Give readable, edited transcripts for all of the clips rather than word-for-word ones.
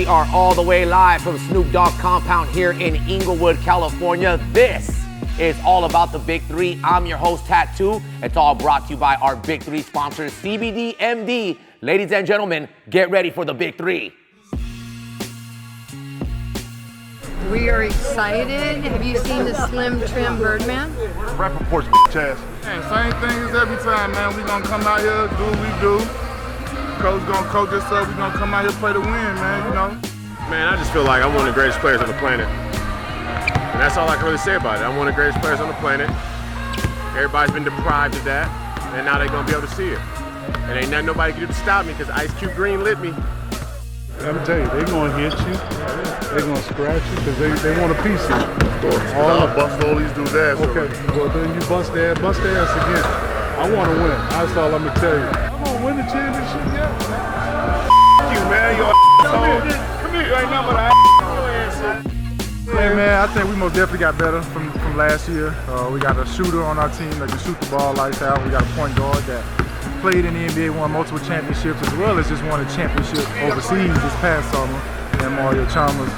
We are all the way live from Snoop Dogg compound here in Inglewood, California. This is all about the Big Three. I'm your host, Tattoo. It's all brought to you by our Big Three sponsors, CBD MD. Ladies and gentlemen, get ready for the Big Three. We are excited. Have you seen the Slim Trim Birdman? Rap reports, ass. Hey, same thing as every time, man. We gonna come out here, do what we do. Coach gonna coach us up. We gonna come out here play to win, man, you know? Man, I just feel like I'm one of the greatest players on the planet. And that's all I can really say about it. I'm one of the greatest players on the planet. Everybody's been deprived of that, and now they're gonna be able to see it. And ain't nothing nobody can do to stop me, because Ice Cube Green lit me. Let me tell you, they gonna hit you. They gonna scratch you, because they want a piece of you. Of course. I'll bust all these dudes' ass. Okay, well then you bust their ass again. I wanna win. That's all I'm gonna tell you. I'm gonna win the championship, yeah. You, man. You're Come here. You ain't nothing but an Hey, man, I think we most definitely got better from last year. We got a shooter on our team that can shoot the ball lights out. We got a point guard that played in the NBA, won multiple championships, as well as just won a championship overseas this past summer, and Mario Chalmers.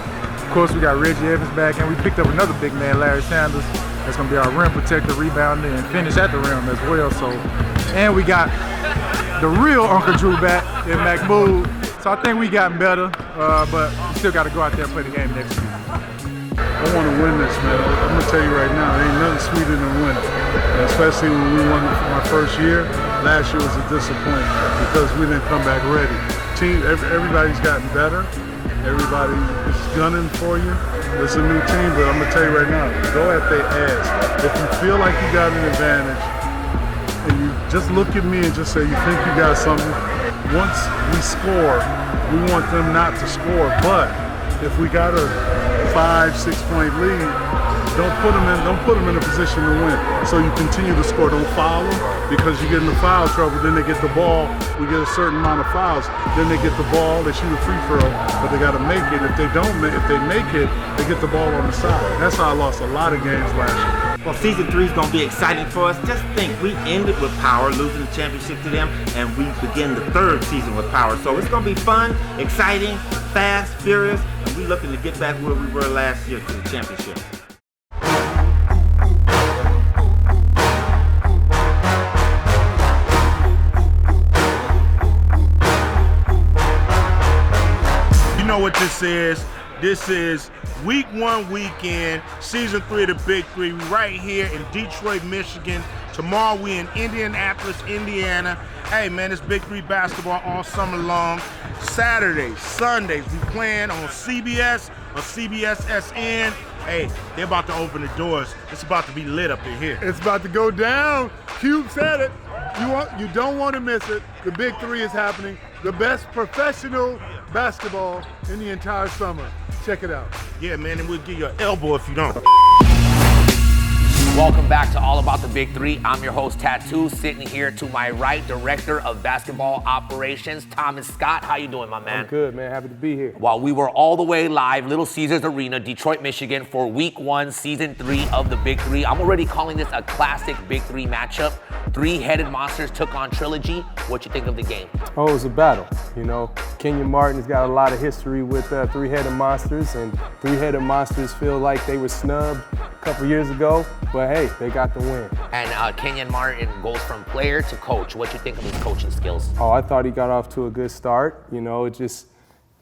Of course, we got Reggie Evans back, and we picked up another big man, Larry Sanders. That's gonna be our rim protector, rebounder, and finish at the rim as well. So, and we got the real Uncle Drew back in Mahmoud. So I think we gotten better, but we still got to go out there and play the game next week. I want to win this, man. I'm gonna tell you right now, there ain't nothing sweeter than winning. And especially when we won my first year. Last year was a disappointment because we didn't come back ready. Everybody's gotten better. Everybody is gunning for you. It's a new team, but I'm gonna tell you right now, go at their ass. If you feel like you got an advantage, and you just look at me and just say you think you got something, once we score, we want them not to score. But if we got a 5-6 point lead, don't put them in a position to win. So you continue to score. Don't foul them, because you get into foul trouble. Then they get the ball. We get a certain amount of fouls. Then they get the ball. They shoot a free throw, but they got to make it. If they make it, they get the ball on the side. That's how I lost a lot of games last year. Well, season 3 is going to be exciting for us. Just think, we ended with Power, losing the championship to them, and we begin the 3rd season with Power. So it's going to be fun, exciting, fast, furious, and we're looking to get back where we were last year to the championship. You know what this is? This is week 1 weekend, season 3 of the Big Three. We right here in Detroit, Michigan. Tomorrow we in Indianapolis, Indiana. Hey man, it's Big Three basketball all summer long. Saturdays, Sundays, we playing on CBS, or CBS SN. Hey, they're about to open the doors. It's about to be lit up in here. It's about to go down. Cube said it. You don't want to miss it. The Big Three is happening. The best professional basketball in the entire summer. Check it out. Yeah, man, and we'll give you an elbow if you don't. Welcome back to All About the Big Three. I'm your host, Tattoo, sitting here to my right, Director of Basketball Operations, Thomas Scott. How you doing, my man? I'm good, man. Happy to be here. While we were all the way live, Little Caesars Arena, Detroit, Michigan, for week 1, season 3 of the Big Three. I'm already calling this a classic Big Three matchup. Three-headed monsters took on Trilogy. What you think of the game? Oh, it was a battle. You know, Kenyon Martin's got a lot of history with three-headed monsters, and three-headed monsters feel like they were snubbed a couple years ago, but hey, they got the win. And Kenyon Martin goes from player to coach. What you think of his coaching skills? Oh, I thought he got off to a good start. You know, it just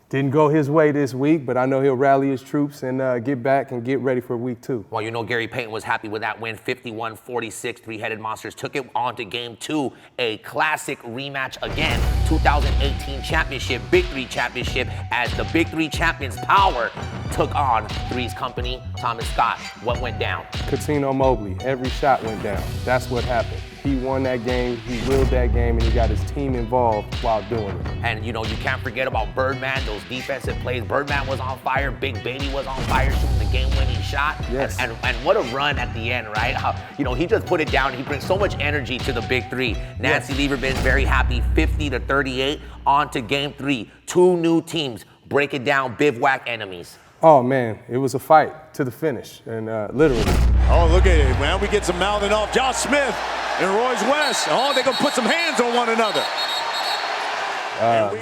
didn't go his way this week, but I know he'll rally his troops and get back and get ready for week 2. Well, you know Gary Payton was happy with that win, 51-46. Three-headed monsters took it on to game 2, a classic rematch again. 2018 championship, Big Three championship, as the Big Three champions Power took on Three's Company. Thomas Scott, what went down? Cuttino Mobley, every shot went down. That's what happened. He won that game, he willed that game, and he got his team involved while doing it. And you know, you can't forget about Birdman, those defensive plays. Birdman was on fire, Big Baby was on fire, shooting the game-winning shot. Yes. And what a run at the end, right? How, you know, he just put it down. He brings so much energy to the Big Three. Nancy Lieberman very happy, 50-38, on to game 3. 2 new teams. Break it down, bivouac enemies. Oh man, it was a fight to the finish, and literally. Oh, look at it, man. We get some mouthing off. Josh Smith and Royce West. Oh, they're going to put some hands on one another.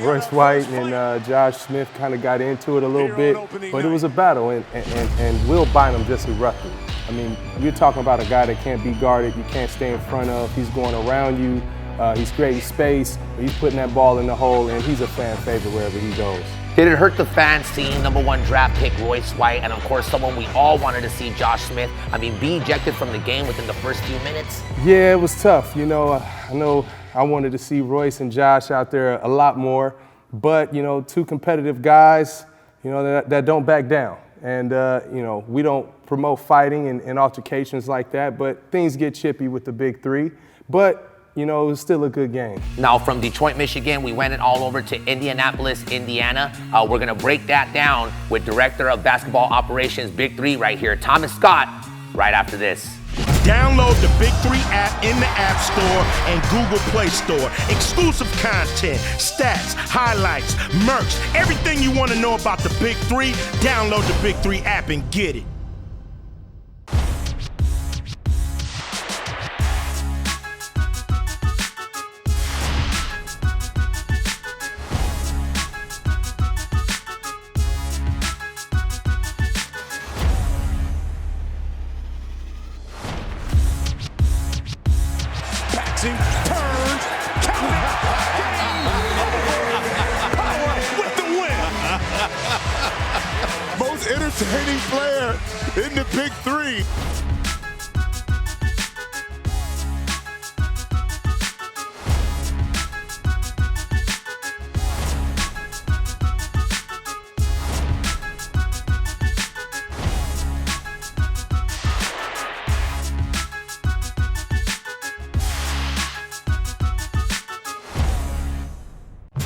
Royce White and Josh Smith kind of got into it a little bit, but it was a battle, and Will Bynum just erupted. I mean, you're talking about a guy that can't be guarded, you can't stay in front of, he's going around you, he's creating space, he's putting that ball in the hole, and he's a fan favorite wherever he goes. Did it hurt the fans seeing #1 draft pick Royce White, and of course someone we all wanted to see, Josh Smith, be ejected from the game within the first few minutes? Yeah, it was tough. You know, I know I wanted to see Royce and Josh out there a lot more, but, you know, two competitive guys, you know, that don't back down. And, you know, we don't promote fighting and altercations like that, but things get chippy with the Big Three. But, you know, it was still a good game. Now, from Detroit, Michigan, we went all over to Indianapolis, Indiana. We're going to break that down with Director of Basketball Operations, Big Three, right here, Thomas Scott, right after this. Download the Big 3 app in the App Store and Google Play Store. Exclusive content, stats, highlights, merch, everything you want to know about the Big 3, download the Big 3 app and get it. Turns, counting, Power with the win. Most entertaining player in the Big Three.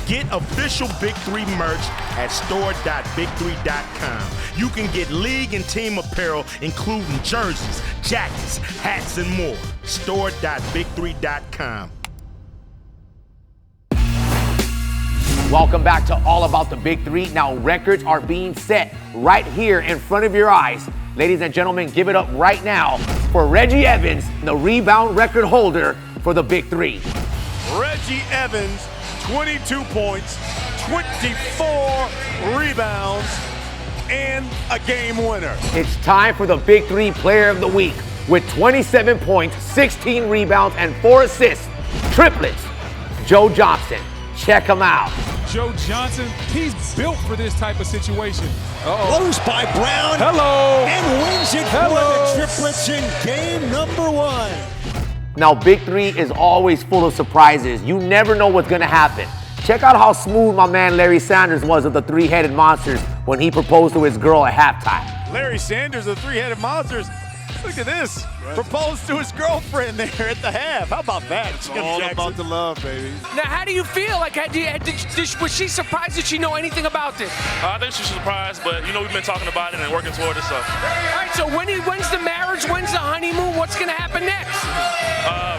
Get official Big 3 merch at store.big3.com. You can get league and team apparel, including jerseys, jackets, hats, and more. Store.big3.com. Welcome back to All About the Big Three. Now, records are being set right here in front of your eyes. Ladies and gentlemen, give it up right now for Reggie Evans, the rebound record holder for the Big Three. Reggie Evans, 22 points, 24 rebounds, and a game winner. It's time for the Big Three Player of the Week with 27 points, 16 rebounds, and 4 assists. Triplets, Joe Johnson. Check him out. Joe Johnson, he's built for this type of situation. Close by Brown. Hello. And wins it for the Triplets in game number 1. Now, Big Three is always full of surprises. You never know what's gonna happen. Check out how smooth my man Larry Sanders was of the Three-Headed Monsters when he proposed to his girl at halftime. Larry Sanders, the Three-Headed Monsters. Look at this. Proposed to his girlfriend there at the half. How about that? It's all about the love, baby. Now, how do you feel? Like, was she surprised? Did she know anything about this? I think she's surprised, but, you know, we've been talking about it and working toward it, so. All right, so when's the marriage? When's the honeymoon? What's going to happen next?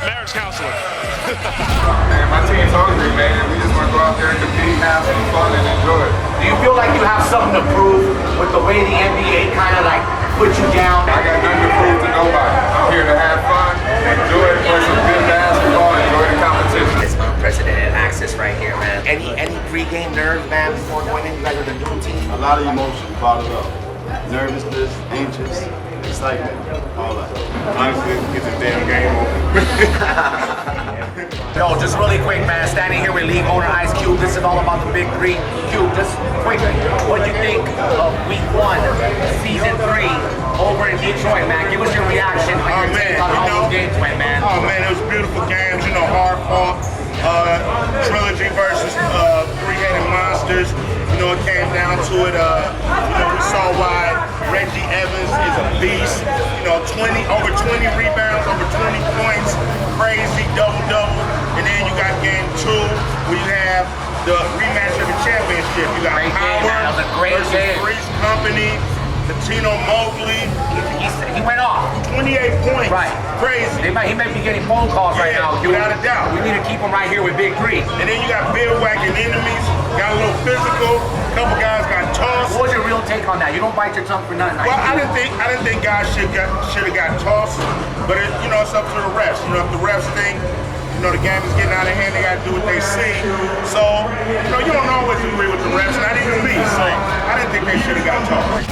Marriage counselor. Man, my team's hungry, man. We just want to go out there and compete, have some fun, and enjoy it. Do you feel like you have something to prove with the way the NBA kind of like put you down? I got nothing to prove to nobody. I'm here to have fun, enjoy it, play some good basketball, enjoy the competition. It's unprecedented access right here, man. Any pregame nerves, man, before going in? You guys are the new team. A lot of emotion bottled up. Nervousness, anxious, excitement, all that. Honestly, get this damn game over. No, just really quick, man. Standing here with league owner Ice Cube. This is all about the Big Three. Cube, just quickly, what do you think of week 1, season 3, over in Detroit, man? Give us your reaction on how those games went, man. Oh, man, it was beautiful games. You know, hard fought. Trilogy versus Three-Headed Monsters. You know, it came down to it. You know, we saw why Reggie Evans is a beast. You know, over 20 rebounds, over 20 points, crazy double-double. And then you got game 2, where you have the rematch of the championship. You got Power versus Freeze Company, Latino Mobley. He went off. 28 points. Right. Crazy. He may be getting phone calls right now. Without a doubt. We need to keep him right here with Big Three. And then you got Billwagon enemies. Got a little physical. A couple guys got tossed. What was your real take on that? You don't bite your tongue for nothing. Well, I didn't think guys should have got tossed, but you know, it's up to the refs. You know, if the refs think You know, the game is getting out of hand. They got to do what they see. So, you know, you don't always agree with the refs, not even me. So I didn't think they should have got called.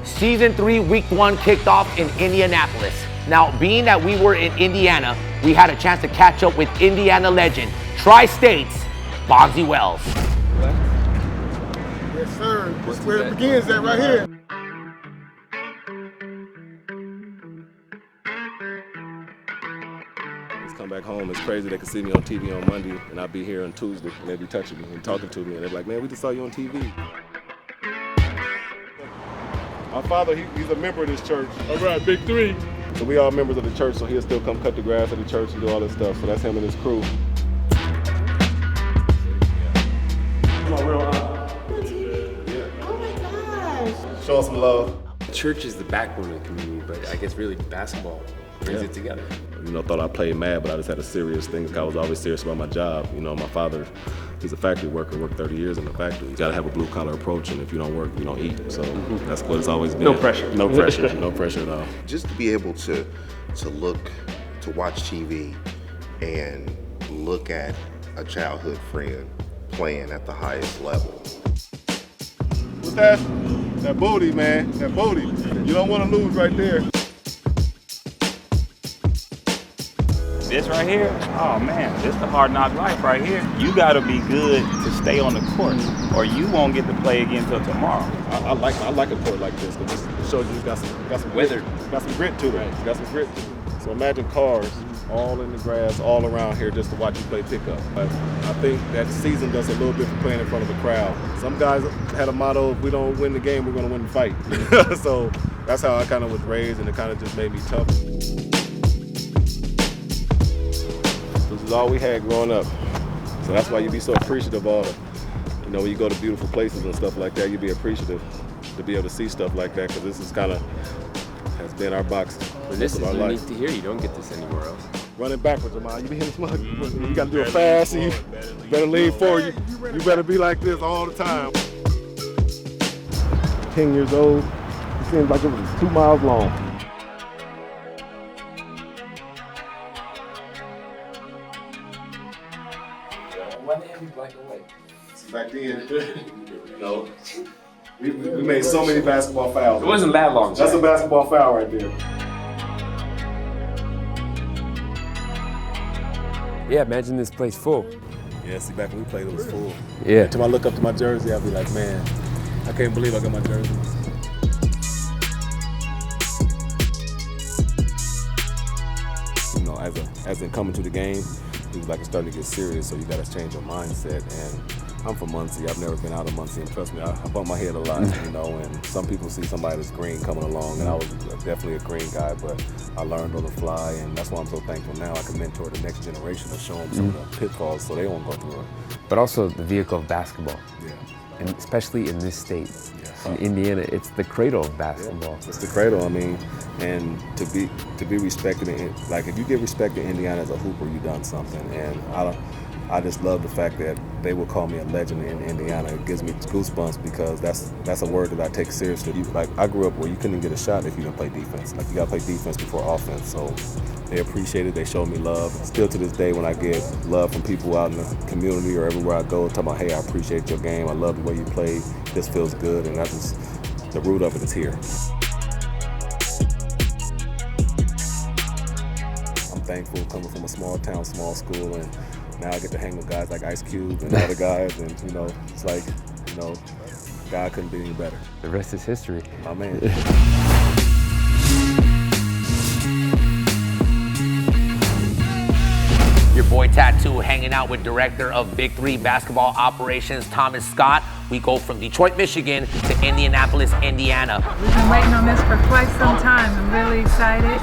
Season 3, Week 1 kicked off in Indianapolis. Now, being that we were in Indiana, we had a chance to catch up with Indiana legend, Tri-State's Bonzi Wells. Yes, sir. That's where it begins at right here. Come back home. It's crazy. They can see me on TV on Monday, and I'll be here on Tuesday, and they'll be touching me and talking to me, and they're like, man, we just saw you on TV. My father, he's a member of this church. All right, Big 3. So we all members of the church, so he'll still come cut the grass at the church and do all this stuff. So that's him and his crew. Come on, real high. Yeah. Oh my gosh. Show us some love. Church is the backbone of the community, but I guess really basketball brings it together. You know, thought I played mad, but I just had a serious thing. I was always serious about my job. You know, my father, he's a factory worker, worked 30 years in the factory. You gotta have a blue collar approach, and if you don't work, you don't eat. So that's what it's always been. No pressure. No pressure, no pressure at all. Just to be able to watch TV and look at a childhood friend playing at the highest level. What's that? That booty, man, that booty. You don't wanna lose right there. This right here, oh man, this the hard knock life right here. You gotta be good to stay on the court, or you won't get to play again until tomorrow. I like a court like this because it shows you got some weather, got some grit to it. Right. Got some grit to it. So imagine cars all in the grass, all around here just to watch you play pickup. But I think that season does a little bit for playing in front of a crowd. Some guys had a motto: if we don't win the game, we're gonna win the fight. So that's how I kind of was raised, and it kind of just made me tough. This is all we had growing up. So that's why you be so appreciative of, you know, when you go to beautiful places and stuff like that, you be appreciative to be able to see stuff like that, because this is kind of, has been our box. Well, this is unique to hear. You don't get this anywhere else. Running backwards, Jamal. You be hitting smug. You got to do it fast, and you better lean forward. You better be like this all the time. 10 years old, it seems like it was 2 miles long. Why they have you black and white? Back then, you know, we made so many basketball fouls. It wasn't that long. That's a basketball foul right there. Yeah, imagine this place full. Yeah, see, back when we played, it was full. Yeah. Until I look up to my jersey, I'll be like, man, I can't believe I got my jersey. You know, as in coming to the game, it was like it's starting to get serious, so you got to change your mindset. And I'm from Muncie. I've never been out of Muncie, and trust me, I bump my head a lot, you know. And some people see somebody that's green coming along, and I was definitely a green guy, but I learned on the fly, and that's why I'm so thankful now. I can mentor the next generation and show them some of the pitfalls so they won't go through it. But also the vehicle of basketball. Yeah. And especially in this state. In Indiana, it's the cradle of basketball. Yeah, it's the cradle, I mean, and to be respected, like if you get respect in Indiana as a hooper, you've done something. And I just love the fact that they will call me a legend in Indiana. It gives me goosebumps because that's a word that I take seriously. Like I grew up where you couldn't get a shot if you didn't play defense. Like you gotta play defense before offense. So they appreciate it, they show me love. Still to this day when I get love from people out in the community or everywhere I go, talking about, hey, I appreciate your game, I love the way you play, this feels good, and that's just, the root of it is here. I'm thankful coming from a small town, small school, and now I get to hang with guys like Ice Cube and other guys, and you know, it's like, you know, God couldn't be any better. The rest is history. My man. Your boy Tattoo hanging out with director of BIG3 basketball operations, Thomas Scott. We go from Detroit, Michigan to Indianapolis, Indiana. We've been waiting on this for quite some time. I'm really excited.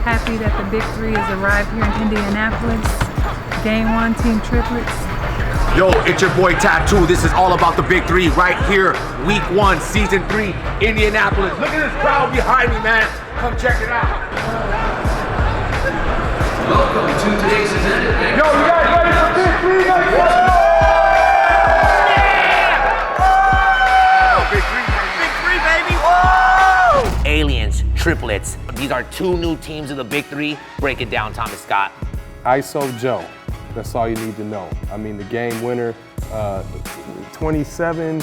Happy that the BIG3 has arrived here in Indianapolis. Game 1, Team Triplets. Yo, it's your boy Tattoo. This is all about the BIG3 right here. Week 1, Season 3, Indianapolis. Look at this crowd behind me, man. Come check it out. Welcome to today's event. Yo, you guys ready for BIG3? Yeah! Big 3, baby. Whoa! Aliens, triplets. These are 2 new teams of the BIG3. Break it down, Thomas Scott. ISO Joe. That's all you need to know. I mean, the game winner, 27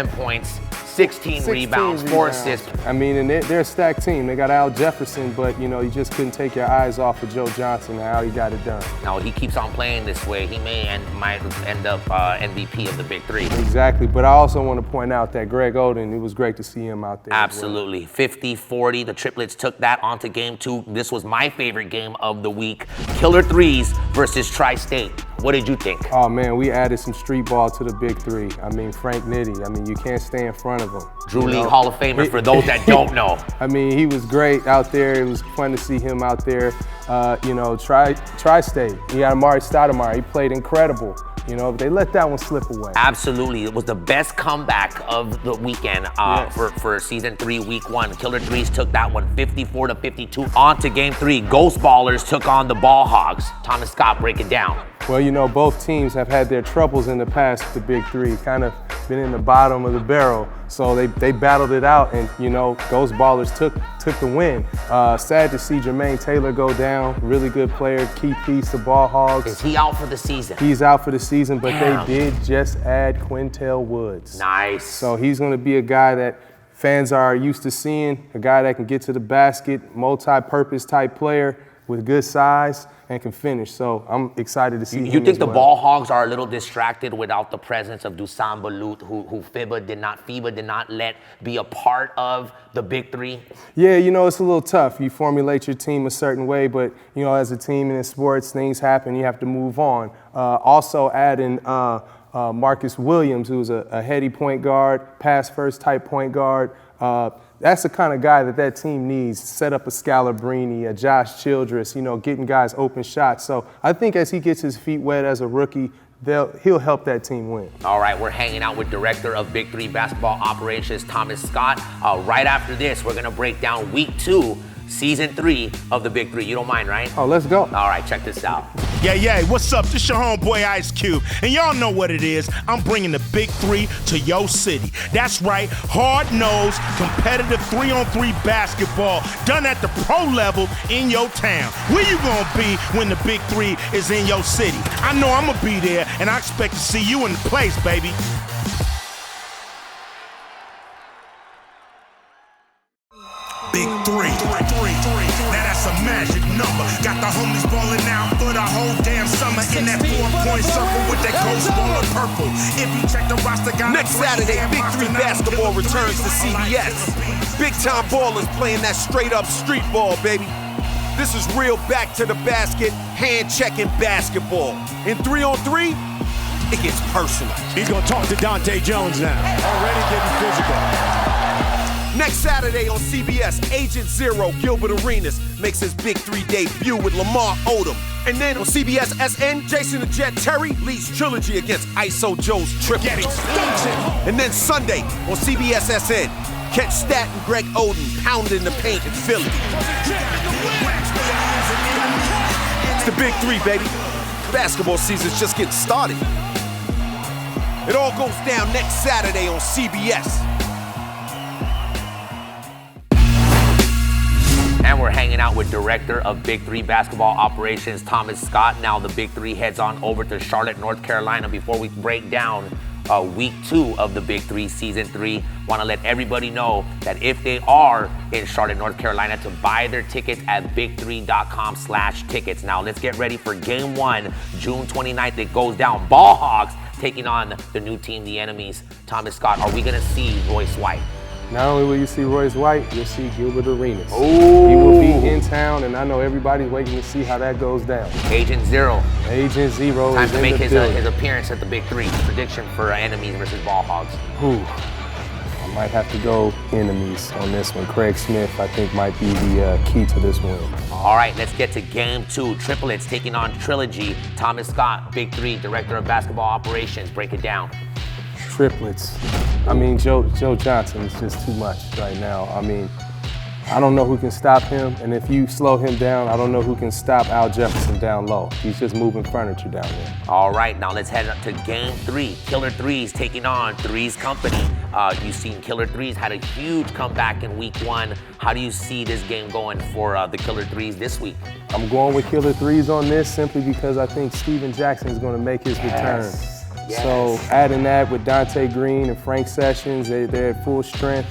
points, 16 rebounds, 4 assists. I mean, and they're a stacked team. They got Al Jefferson, but you know, you just couldn't take your eyes off of Joe Johnson and how he got it done. Now, he keeps on playing this way. He might end up MVP of the Big Three. Exactly, but I also want to point out that Greg Oden, it was great to see him out there. Absolutely. 50-40, the triplets took that onto game 2. This was my favorite game of the week. Killer threes versus Tri-State. What did you think? Oh man, we added some street ball to the Big Three. I mean, Frank Nitty, I mean, you can't stay in front of him. Drew League Hall of Famer for those that don't know. I mean, he was great out there. It was fun to see him out there. You know, Tri-State, he had Amari Stoudemire. He played incredible. You know, they let that one slip away. Absolutely. It was the best comeback of the weekend for season 3, week 1. Killer Threes took that one 54-52. On to game 3. Ghost Ballers took on the Ball Hogs. Thomas Scott, break it down. Well, you know, both teams have had their troubles in the past, the Big Three, kind of been in the bottom of the barrel. So they battled it out, and, you know, Ghost Ballers took the win. Sad to see Jermaine Taylor go down. Really good player, key piece to Ball Hogs. Is he out for the season? He's out for the season, but Damn. they did just add Quintel Woods. Nice. So he's going to be a guy that fans are used to seeing, a guy that can get to the basket, multi-purpose type player with good size and can finish. So I'm excited to see him. You think as the well. Ball Hogs are a little distracted without the presence of Dusan Balut, who FIBA did not let be a part of the Big Three? Yeah, you know, it's a little tough. You formulate your team a certain way, but, you know, as a team in sports, things happen. You have to move on. Also adding Marcus Williams, who's a heady point guard, pass-first type point guard. That's the kind of guy that team needs. Set up a Scalabrini, a Josh Childress, you know, getting guys open shots. So I think as he gets his feet wet as a rookie, he'll help that team win. All right, we're hanging out with Director of Big Three Basketball Operations, Thomas Scott. Right after this, we're gonna break down week 2, season 3 of the Big Three. You don't mind, right? Oh, let's go. All right, check this out. Yeah, what's up? This your homeboy Ice Cube, and y'all know what it is. I'm bringing the Big Three to your city. That's right, hard-nosed, competitive 3-on-3 basketball done at the pro level in your town. Where you gonna be when the Big Three is in your city? I know I'm gonna be there, and I expect to see you in the place, baby. Big Three. Now that's a magic number. Got the homies balling out for the whole damn summer in that 4-point circle with that ghost baller purple. If you check the roster, got next Saturday, Big Three basketball returns to CBS. Big time ballers playing that straight up street ball, baby. This is real back to the basket, hand checking basketball. In 3-on-3, it gets personal. He's gonna talk to Dante Jones now. Already getting physical. Next Saturday on CBS, Agent Zero, Gilbert Arenas, makes his Big Three debut with Lamar Odom. And then on CBS SN, Jason the Jet Terry leads trilogy against ISO Joe's Triplets. And then Sunday on CBS SN, catch Stat and Greg Oden pounding the paint in Philly. It's the Big Three, baby. Basketball season's just getting started. It all goes down next Saturday on CBS. And we're hanging out with Director of Big Three Basketball Operations, Thomas Scott. Now the Big Three heads on over to Charlotte, North Carolina. Before we break down week 2 of the Big Three, season 3, want to let everybody know that if they are in Charlotte, North Carolina, to buy their tickets at big3.com/tickets. Now let's get ready for game 1, June 29th. It goes down. Ball Hogs taking on the new team, the enemies. Thomas Scott, are we going to see Royce White? Not only will you see Royce White, you'll see Gilbert Arenas. Ooh. He will be in town, and I know everybody's waiting to see how that goes down. Agent Zero. Agent Zero Time is to in make the his building. appearance at the Big Three. Prediction for enemies versus Ball Hogs. Ooh. I might have to go enemies on this one. Craig Smith, I think, might be the key to this win. All right, let's get to game 2. Triplets taking on Trilogy. Thomas Scott, Big Three, Director of Basketball Operations. Break it down. Triplets. I mean, Joe Johnson is just too much right now. I mean, I don't know who can stop him, and if you slow him down, I don't know who can stop Al Jefferson down low. He's just moving furniture down there. All right, now let's head up to game 3. Killer Threes taking on Threes Company. You've seen Killer Threes had a huge comeback in week 1. How do you see this game going for the Killer Threes this week? I'm going with Killer Threes on this simply because I think Steven Jackson is going to make his return. Yes. So adding that with Dante Green and Frank Sessions, they're at full strength.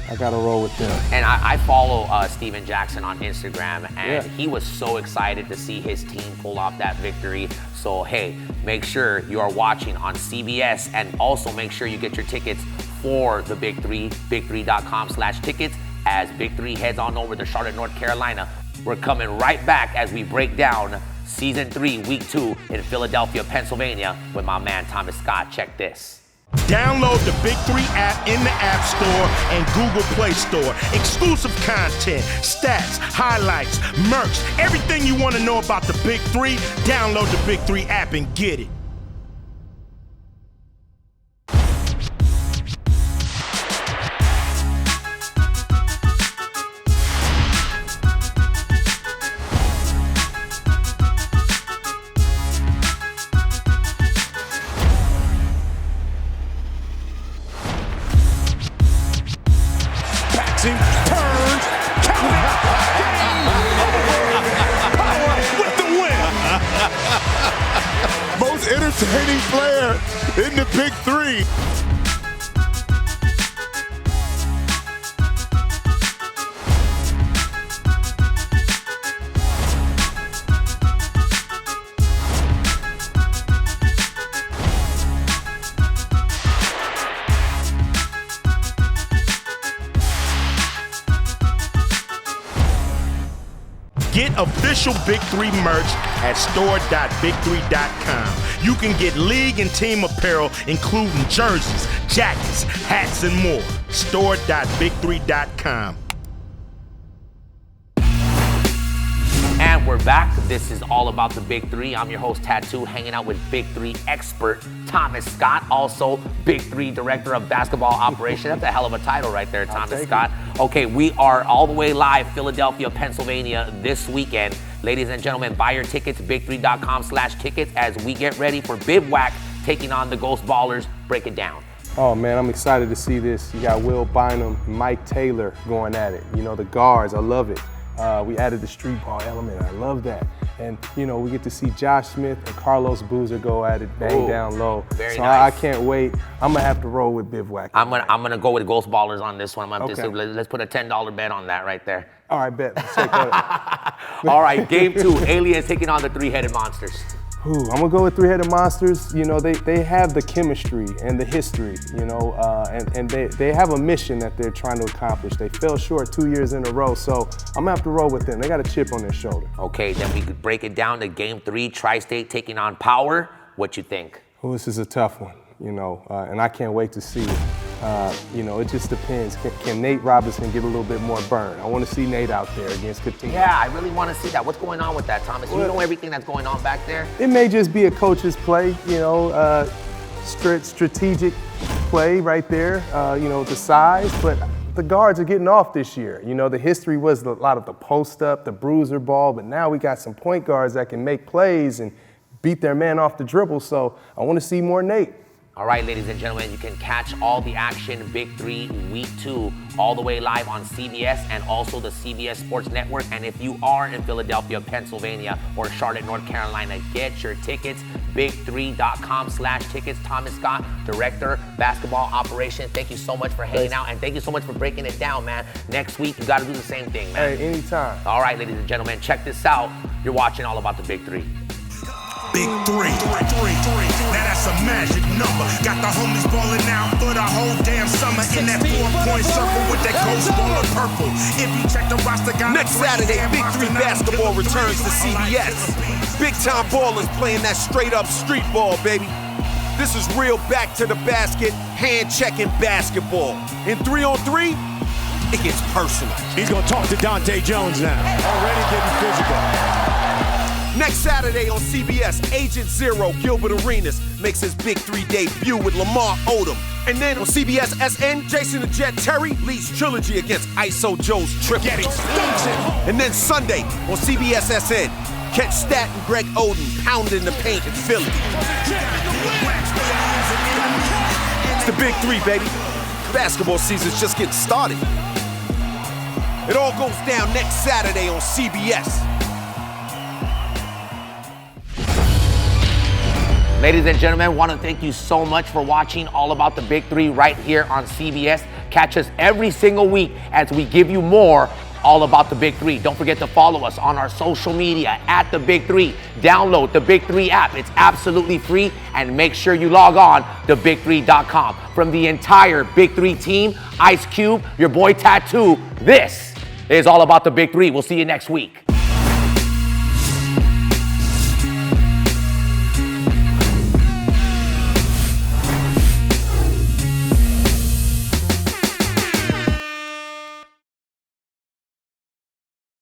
I got to roll with them. And I follow Steven Jackson on Instagram, and he was so excited to see his team pull off that victory. So, hey, make sure you are watching on CBS, and also make sure you get your tickets for the Big 3, big3.com/tickets, as Big 3 heads on over to Charlotte, North Carolina. We're coming right back as we break down Season 3, Week 2 in Philadelphia, Pennsylvania with my man Thomas Scott. Check this. Download the Big 3 app in the App Store and Google Play Store. Exclusive content, stats, highlights, merch, everything you want to know about the Big 3, download the Big 3 app and get it. Most entertaining player in the Big 3. Get official Big 3 merch at store.big3.com. You can get league and team apparel, including jerseys, jackets, hats, and more. Store.big3.com. And we're back. This is all about the Big 3. I'm your host, Tattoo, hanging out with Big 3 expert Thomas Scott, also Big 3 Director of Basketball Operations. That's a hell of a title right there, Thomas Scott. Okay, we are all the way live, Philadelphia, Pennsylvania this weekend. Ladies and gentlemen, buy your tickets, big3.com/tickets, as we get ready for Bivouac taking on the Ghost Ballers. Break it down. Oh man, I'm excited to see this. You got Will Bynum, Mike Taylor going at it. You know, the guards, I love it. We added the street ball element, I love that. And you know, we get to see Josh Smith and Carlos Boozer go at it, bang down low. Very so nice. I can't wait. I'm gonna have to roll with Bivouac. I'm gonna go with Ghost Ballers on this one. Okay. Let's put a $10 bet on that right there. All right, bet. Let's take that. All right, game 2, Aliens taking on the Three-Headed Monsters. I'm gonna go with Three-Headed Monsters. You know, they have the chemistry and the history, you know, and they have a mission that they're trying to accomplish. They fell short 2 years in a row, so I'm gonna have to roll with them. They got a chip on their shoulder. Okay, then we could break it down to game 3, Tri-State taking on Power. What you think? Well, this is a tough one, you know, and I can't wait to see it. You know, it just depends. Can Nate Robinson get a little bit more burn? I want to see Nate out there against Katina. Yeah, I really want to see that. What's going on with that, Thomas? You know everything that's going on back there? It may just be a coach's play, you know, strategic play right there, you know, the size, but the guards are getting off this year. You know, the history was a lot of the post-up, the bruiser ball, but now we got some point guards that can make plays and beat their man off the dribble, so I want to see more Nate. All right, ladies and gentlemen, you can catch all the action Big 3 Week 2 all the way live on CBS and also the CBS Sports Network. And if you are in Philadelphia, Pennsylvania, or Charlotte, North Carolina, get your tickets, big3.com/tickets. Thomas Scott, Director, Basketball Operations. Thank you so much for hanging out, and thank you so much for breaking it down, man. Next week, you got to do the same thing, man. Hey, anytime. All right, ladies and gentlemen, check this out. You're watching All About the Big 3. Big 3. Now that's a magic number. Got the homies balling out for the whole damn summer in that 4-point circle with that ghost ball of purple. If you check the roster, got next Saturday, Big 3 basketball returns to CBS. Big time ballers playing that straight up street ball, baby. This is real back to the basket, hand checking basketball. In 3-on-3, it gets personal. He's gonna talk to Dante Jones now. Already getting physical. Next Saturday on CBS, Agent Zero, Gilbert Arenas, makes his Big 3 debut with Lamar Odom. And then on CBS SN, Jason the Jet Terry leads trilogy against ISO Joe's Triplets. And then Sunday on CBS SN, catch Stat and Greg Oden pounding the paint in Philly. It's the Big 3, baby. basketball season's just getting started. It all goes down next Saturday on CBS. Ladies and gentlemen, want to thank you so much for watching All About the Big Three right here on CBS. Catch us every single week as we give you more All About the Big Three. Don't forget to follow us on our social media at The Big Three. Download the Big Three app. It's absolutely free. And make sure you log on to big3.com. From the entire Big Three team, Ice Cube, your boy Tattoo, this is All About the Big Three. We'll see you next week.